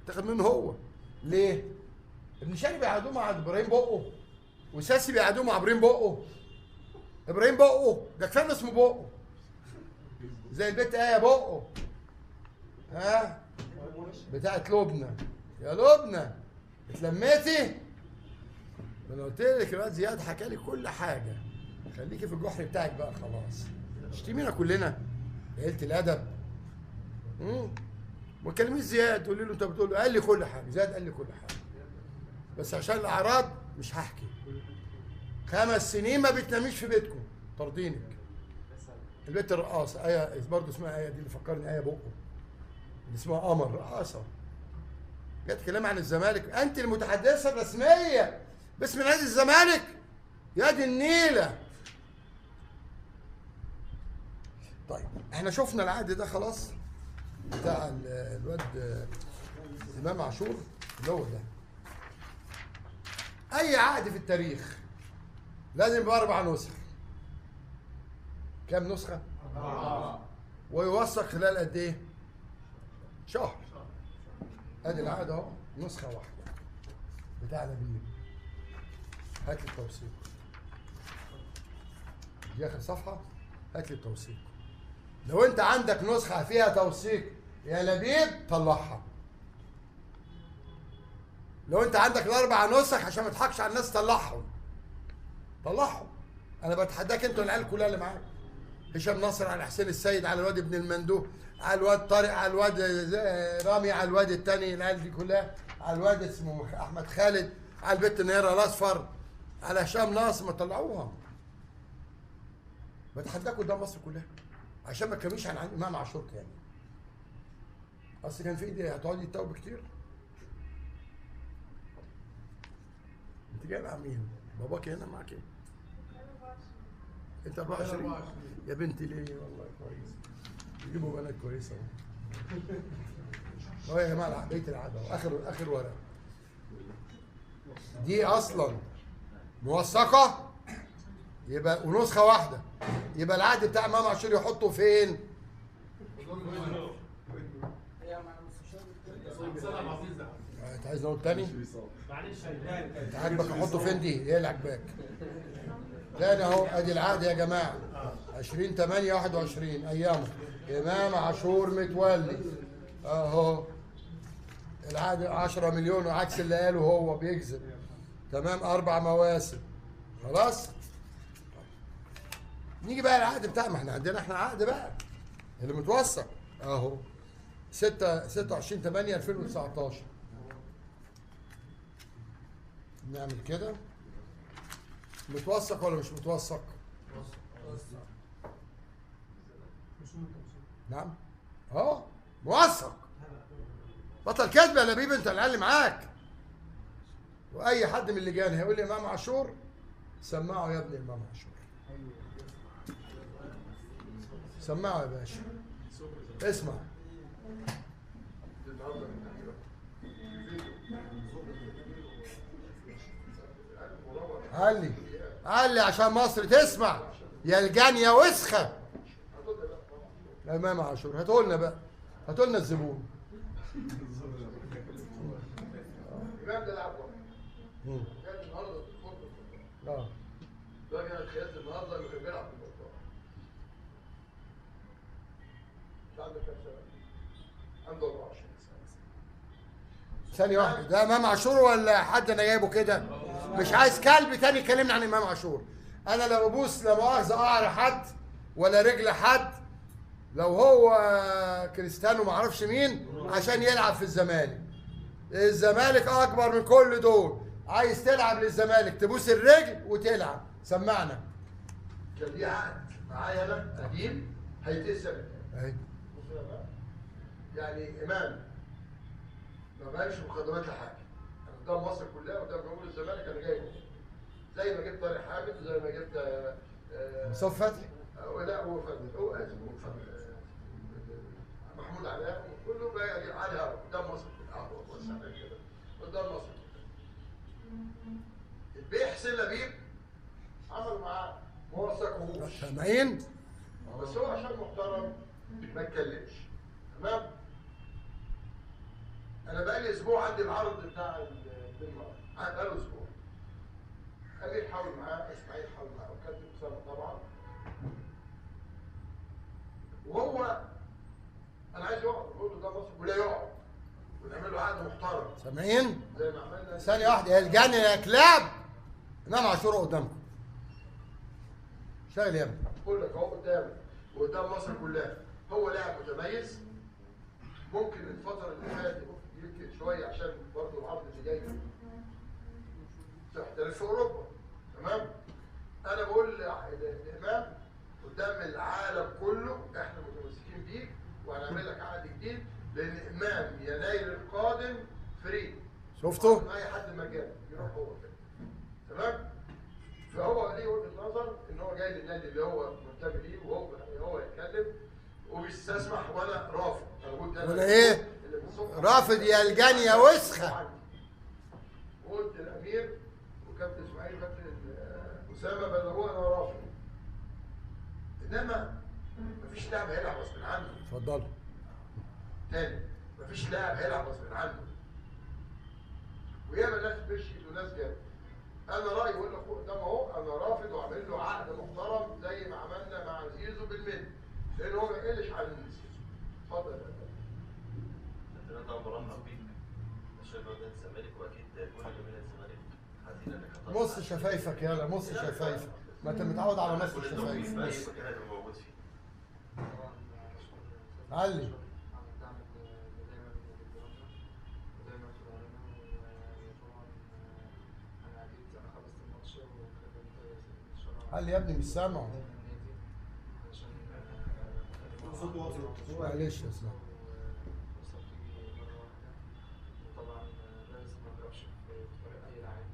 تاخد منه هو. ليه؟ ابن شاري بيقعدوه مع ابراهيم بقه، وساسي بيقعدوه مع ابراهيم بقه. ابراهيم بقه ده كفايه اسمه بقه، زي البيت ايه بقه. ها بتاعت لبنى. يا لبنى اتلميتي؟ انا قلت لك الواد زياد حكى لي كل حاجه. خليكي في الجحر بتاعك بقى خلاص. اشتمينا كلنا قلة الادب. ما تكلميش زياد تقولي له انت بتقول له. قال لي كل حاجه، زياد قال لي كل حاجه، بس عشان الاعراض مش هحكي. 5 سنين ما بتناميش في بيتكم طردينك. البيت الرقاصه ايه برضه اسمها ايه، دي اللي فكرني ايه بقه، اللي اسمها قمر رقاصه. جت كلام عن الزمالك. انت المتحدثه الرسميه باسم نادي الزمالك يا دي النيله. طيب احنا شفنا العقد ده خلاص بتاع الواد امام عاشور اللي هو ده. اي عقد في التاريخ لازم يبقى 4 نسخ. كام نسخه؟ 4. ويوثق خلال قد ايه؟ شهر. ادي العقد اهو، نسخه واحده بتاع نبيل. هات لي التوثيق. دي اخر صفحه، هات لي التوثيق. لو انت عندك نسخه فيها توثيق يا لبيب طلعها. لو انت عندك ال4 نسخ عشان ما تضحكش على الناس طلعهم. طلعهم. انا بتحداك انت والعيال كلها اللي معاك. هشام ناصر على حسين السيد، على الواد ابن المندوب، على الواد طارق، على الواد رامي، على الواد الثاني، العيال دي كلها، على الواد اسمه احمد خالد، على البت نيره الاصفر، على هشام ناصر. ما طلعوها. بتحداك قدام مصر كلها عشان ما تكلميش عن امام عاشور تاني. اصل كان في ايدي هتقعدي تتوب كتير. انت جاي مع مين؟ باباك هنا معاك ايه؟ انت 24 يا بنتي. ليه والله كويس، يجيبوا بنات كويسه اهو يا جماعه. بيت العاده اخر ورقه دي اصلا موثقه، يبقى ونسخه واحده. يبقى العقد بتاع امام عاشور يحطه فين؟ انت عايز نقول تاني؟ انت عاجبك احطه فين؟ دي هي اللي عاجباك. تاني اهو ادي العقد يا جماعه. 20/8/21 ايامه امام عاشور متولي اهو. العقد 10 مليون وعكس اللي قاله هو بيكذب. تمام. 4 مواسم خلاص. نيجي بقى العقد بتاع، ما احنا عندنا احنا عقد بقى اللي متوثق اهو. 26/8/2019. نعمل كده. متوثق ولا مش متوثق؟ نعم اهو موثق. بطل كذب يا لبيب، انت العيال اللي معاك. واي حد من اللجان هيقول لي امام عاشور سمعه يا ابني. امام عاشور سمعه يا باشا. اسمع. علي عشان مصر تسمع يا الجانية وسخة. امام عاشور هاتوا لنا بقى، هاتوا لنا الزبون. الامام ده لعب واحد. كان النهارده في الخطبه. ده كان الخياس النهارده اللي كان بيلعب في الموضوع. مش عنده كام سنه؟ عنده 24 سنه. ثانية واحدة، ده امام عاشور ولا حد انا جايبه كده؟ مش عايز كلب تاني يكلمني عن امام عاشور. انا لا ببوس لا مؤاخذة قعر حد ولا رجل حد، لو هو كريستيانو ما اعرفش مين عشان يلعب في الزمالك. الزمالك اكبر من كل دول. عايز تلعب للزمالك تبوس الرجل وتلعب. سمعنا. كان ليه عقد معايا انا قديم هيتقسم اهي. يعني امام ما بقاش مقدمات لحاجه. قدام مصر كلها قدام جمهور الزمالك انا جايبه. زي ما جبت طارق حامد وزي ما جبت مصطفى فتحي. لا هو فتحي، هو اسف محمود علاء كله بقى على قدام مصر كلها. كده قدام مصر كلها. البيع حسين لبيب عملوا معاه ما وثقوهوش. سامعين؟ بس هو عشان محترم ما اتكلمش. تمام؟ انا بقالي اسبوع عندي العرض بتاع الدنمارك، بقاله اسبوع. امير حاول معاه، اسماعيل حاول معاه، وكابتن اسامه طبعا. وهو انا عايز يقعد، بقول له ده مصر ولا يقعد، ونعمل له عقد محترم سامعين؟ زي ما عملنا. ثانية واحدة، يا الجنة يا كلاب، امام عاشور قدامكم. شغل يا ابني. بقول لك اهو قدامك وقدام مصر كلها، هو لاعب متميز. ممكن الفترة اللي فاتت يمكن شوية عشان برضه العرض اللي جاي تحترف في أوروبا، تمام؟ أنا بقول لإمام قدام العالم كله إحنا متمسكين بيك وهنعمل لك عقد جديد، لأن إمام يناير القادم فري. شفتوا؟ أي حد مجاني يروح هو كده، تمام؟ فهو ليه وجهة نظر إن هو جاي للنادي اللي هو منتمي ليه، وهو يتكلم وبيستسمح، وأنا رافض. أنا قلت ولا إيه؟ رافض يا الجني يا وسخة. قلت الامير وكابتن اسماعيل كابتن اسامه بلغوه انا رافض. انما مفيش لاعب هيلعب غصب عنه. اتفضلوا. تاني، مفيش لاعب هيلعب غصب عنه. وياما ناس مشيت وناس جت. انا رايي واقول لك قدام اهو، انا رافض واعمل له عقد محترم زي ما عملنا مع زيزو بالمد، لان هو ما يقلش عن زيزو. اتفضل يا فندم. انت طبعا مرحب بيك عشان نادي الزمالك، واكيد كل جماهير الزمالك حزينه انك هتطلع. مص شفايفك يلا، مص شفايفك، ما انت متعود على مص كل التوفيق الشفايف. في اي مص. مكان هتبقى موجود فيه. علي. علي يا ابني مش سامعه. معلش يا اسلام. طبعا لازم ما اضربش في طريق اي لاعب،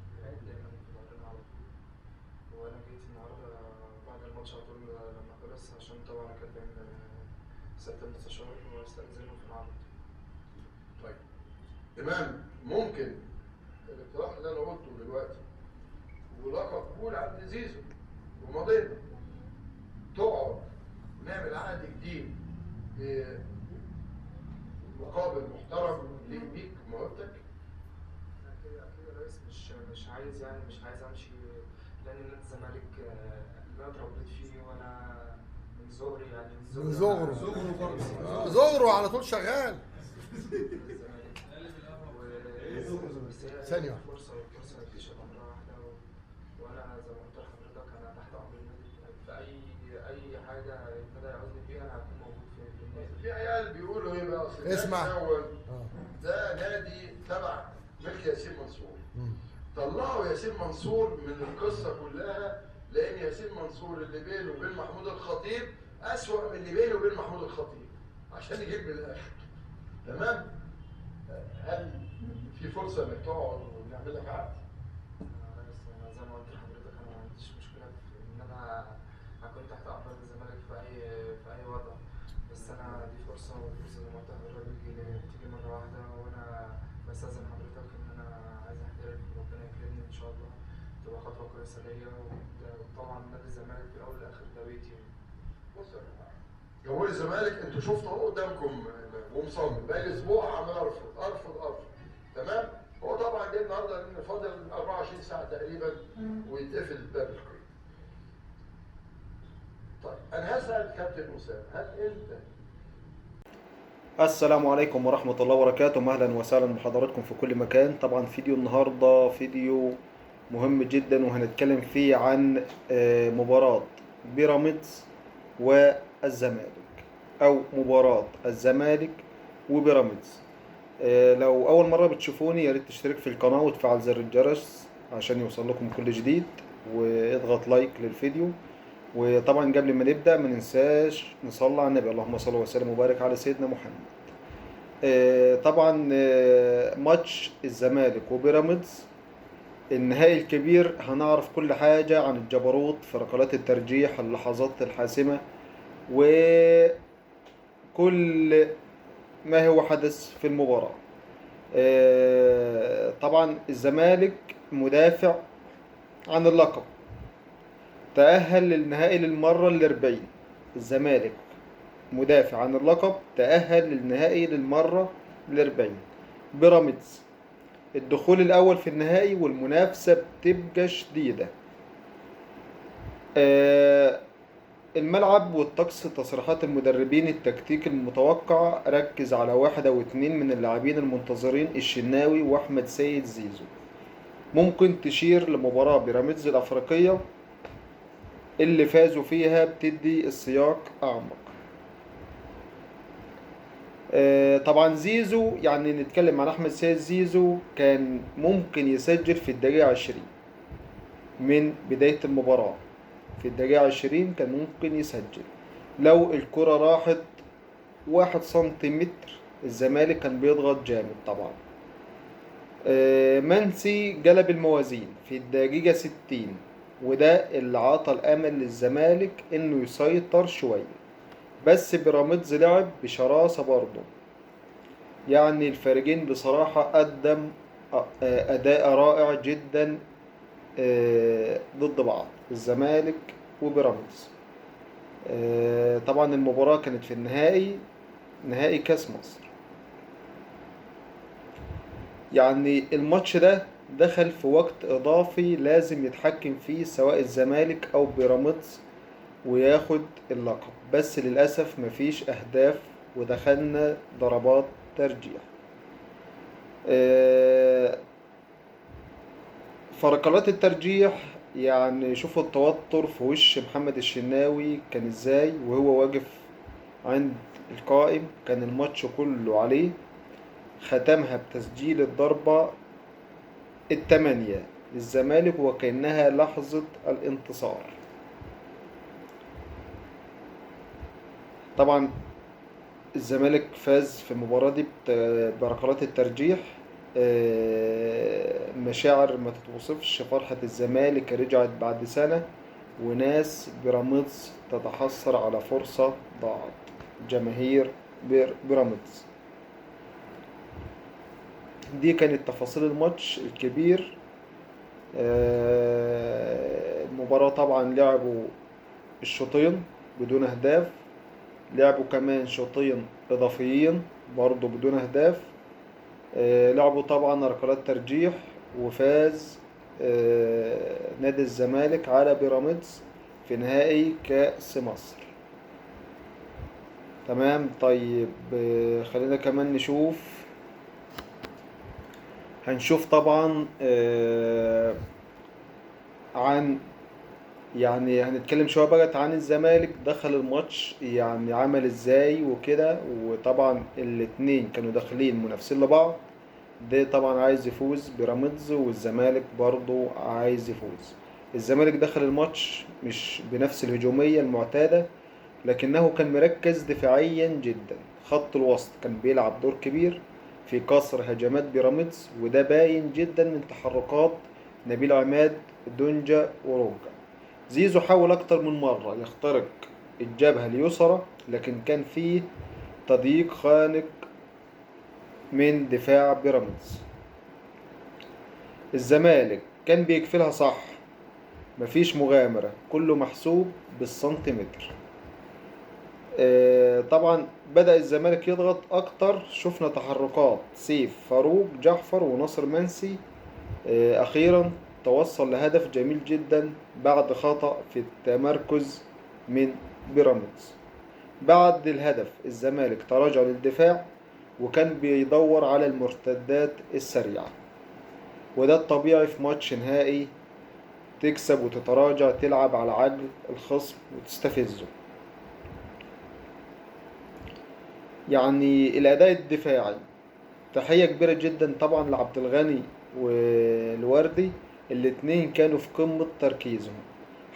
دايما في ظهرنا على طول. وانا جيت النهارده بعد الماتش على طول لما خلص، عشان طبعا اكلم سياده المستشار واستاذنه في العرض. طيب امام، ممكن الاقتراح اللي انا قلته دلوقتي ولقب قول عند زيزو ومضينا، تقعد ونعمل عقد جديد بمقابل محترم ليك بيك موهبتك؟ انا كده يا ريس مش عايز، يعني مش عايز امشي، لان نادي الزمالك اللي انا اتربيت فيه وانا من صغري، يعني من صغره على طول شغال. ثانية واحدة. فرصة ما تجيش إلا مرة واحدة، وأنا زي ما قلت لحضرتك أنا تحت أمر النادي في أي حاجة النادي يعوزني فيها أنا هكون موجود في النادي. في عيال بيقولوا ايه بقى؟ أصل اسمع. ده نادي تبع ملك ياسين منصور. طلعوا ياسين منصور من القصة كلها، لأن ياسين منصور اللي بينه وبين محمود الخطيب أسوأ من اللي بينه وبين محمود الخطيب، عشان يجيب من الآخر. تمام؟ هل في فرصة إنك تقعد ونعمل لك عقد؟ أنا زي ما قلت لحضرتك أنا ما عنديش مشكلة في إن أنا أكون تحت أمر الزمالك في أي وضع، بس أنا دي فرصة، والفرصة زي ما قلت لحضرتك بتيجي مرة واحدة، وأنا بستأذن حضرتك إن أنا عايز أحترف وربنا يكرمني إن شاء الله، تبقى خطوة كويسة ليا. وطبعا نادي الزمالك في الأول والآخر ده بيتي. بص يا جماعة، جمهور الزمالك انتوا شفتوا اهو قدامكم ومصمم بقالي اسبوع عمال ارفض. تمام؟ هو طبعا جه النهارده لان فاضل 24 ساعه تقريبا ويتقفل باب القيد. طيب انا هسال كابتن اسامه، هل انت السلام عليكم ورحمة الله وبركاته، أهلا وسهلا بحضراتكم في كل مكان. طبعا فيديو النهاردة فيديو مهم جدا، وهنتكلم فيه عن مباراة بيراميدز والزمالك، أو مباراة الزمالك وبيراميدز. لو أول مرة بتشوفوني يا ريت تشترك في القناة وتفعل زر الجرس عشان يوصل لكم كل جديد، واضغط لايك للفيديو. وطبعا قبل ما نبدأ ما ننساش نصلي على النبي، اللهم صل وسلم وبارك على سيدنا محمد. طبعا ماتش الزمالك وبيراميدز النهائي الكبير، هنعرف كل حاجة عن الجبروت في ركلات الترجيح، اللحظات الحاسمة، وكل ما هو حدث في المباراة. طبعا الزمالك مدافع عن اللقب، تأهل للنهائي للمرة ال40. الزمالك مدافع عن اللقب تأهل للنهائي للمرة ال40. بيراميدز. الدخول الأول في النهائي والمنافسة بتبقى شديدة. الملعب والطقس، تصريحات المدربين، التكتيك المتوقع، ركز على واحد أو اتنين من اللاعبين المنتظرين، الشناوي وأحمد سيد زيزو. ممكن تشير لمباراة بيراميدز الأفريقية اللي فازوا فيها، بتدي السياق أعمق. طبعا زيزو، يعني نتكلم عن أحمد سيد زيزو، كان ممكن يسجل في الدقيقة 20 من بداية المباراة. في الدقيقة 20 كان ممكن يسجل لو الكرة راحت 1 سنتيمتر. الزمالك كان بيضغط جامد طبعا. منسي جلب الموازين في الدقيقة 60، وده اللي عطى الأمل للزمالك إنه يسيطر شوية. بس بيراميدز لعب بشراسة برضه. يعني الفريقين بصراحة قدم أداء رائع جدا ضد بعض، الزمالك وبيراميدز. طبعا المباراة كانت في النهائي، نهائي كاس مصر. يعني الماتش ده دخل في وقت إضافي لازم يتحكم فيه سواء الزمالك أو بيراميدز وياخد اللقب، بس للأسف مفيش أهداف ودخلنا ضربات ترجيح. فركلات الترجيح، يعني شوفوا التوتر في وش محمد الشناوي كان ازاي وهو واقف عند القائم، كان الماتش كله عليه. ختمها بتسجيل الضربة الثمانية للزمالك وكأنها لحظة الانتصار. طبعا الزمالك فاز في المباراة دي بركلات الترجيح. مشاعر ما تتوصفش. فرحة الزمالك رجعت بعد سنة، وناس بيراميدز تتحسر على فرصة ضاعت. جماهير بيراميدز. دي كانت تفاصيل الماتش الكبير. المباراة طبعا لعبوا الشوطين بدون أهداف، لعبوا كمان شوطين إضافيين برضو بدون أهداف. لعبوا طبعا ركلات ترجيح، وفاز نادي الزمالك على بيراميدز في نهائي كأس مصر. تمام. طيب خلينا كمان هنشوف طبعا عن، يعني هنتكلم شوية بقى عن الزمالك دخل الماتش يعني عمل ازاي وكده. وطبعا الاتنين كانوا داخلين منافسين لبعض. ده طبعا عايز يفوز بيراميدز، والزمالك برضو عايز يفوز. الزمالك دخل الماتش مش بنفس الهجومية المعتادة، لكنه كان مركز دفاعيا جدا. خط الوسط كان بيلعب دور كبير في كسر هجمات بيراميدز، وده باين جدا من تحركات نبيل عماد، دونجا، وروجا. زيزو حاول أكتر من مرة يخترق الجبهة اليسرى، لكن كان فيه تضييق خانق من دفاع بيراميدز. الزمالك كان بيقفلها صح، مفيش مغامرة، كله محسوب بالسنتيمتر. طبعا بدأ الزمالك يضغط أكتر. شفنا تحركات سيف، فاروق جعفر، وناصر منسي. أخيرا توصل لهدف جميل جدا بعد خطأ في التمركز من بيراميدز. بعد الهدف الزمالك تراجع للدفاع، وكان بيدور على المرتدات السريعة، وده الطبيعي في ماتش نهائي. تكسب وتتراجع، تلعب على عجل الخصم وتستفزه. يعني الأداء الدفاعي، تحية كبيرة جدا طبعا لعبد الغني والوردي. الاتنين كانوا في قمة تركيزهم.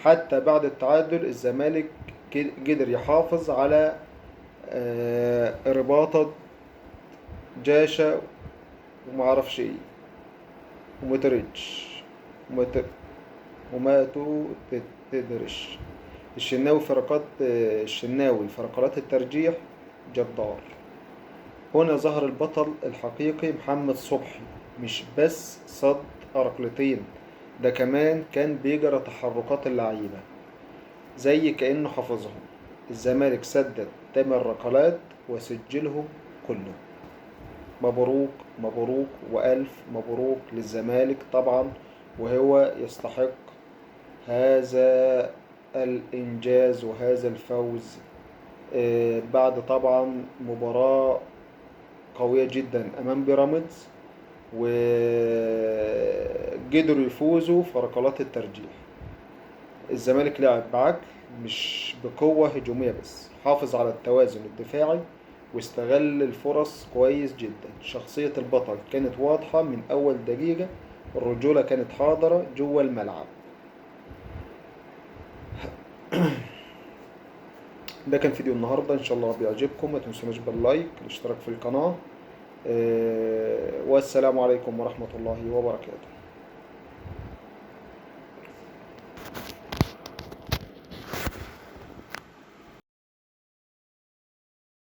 حتى بعد التعادل الزمالك قدر يحافظ على رباطة جاشا ومعرفش ايه ومتريتش وماتو تدرش. الشناوي في ركلات الترجيح جبار. هنا ظهر البطل الحقيقي محمد صبحي، مش بس صد ركلتين، ده كمان كان بيجرى تحركات اللعيبة زي كأنه حافظهم. الزمالك سدد 8 ركلات وسجلهم كله. مبروك مبروك وألف مبروك للزمالك طبعا، وهو يستحق هذا الإنجاز وهذا الفوز بعد طبعا مباراة قوية جدا أمام بيراميدز، وقدروا يفوزوا في ركلات الترجيح. الزمالك لعب بعقل، مش بقوة هجومية بس، حافظ على التوازن الدفاعي واستغل الفرص كويس جدا. شخصية البطل كانت واضحة من أول دقيقة، الرجولة كانت حاضرة جوه الملعب. ده كان فيديو النهاردة، إن شاء الله بيعجبكم. ما تنسوناش باللايك، الاشتراك في القناة، والسلام عليكم ورحمة الله وبركاته.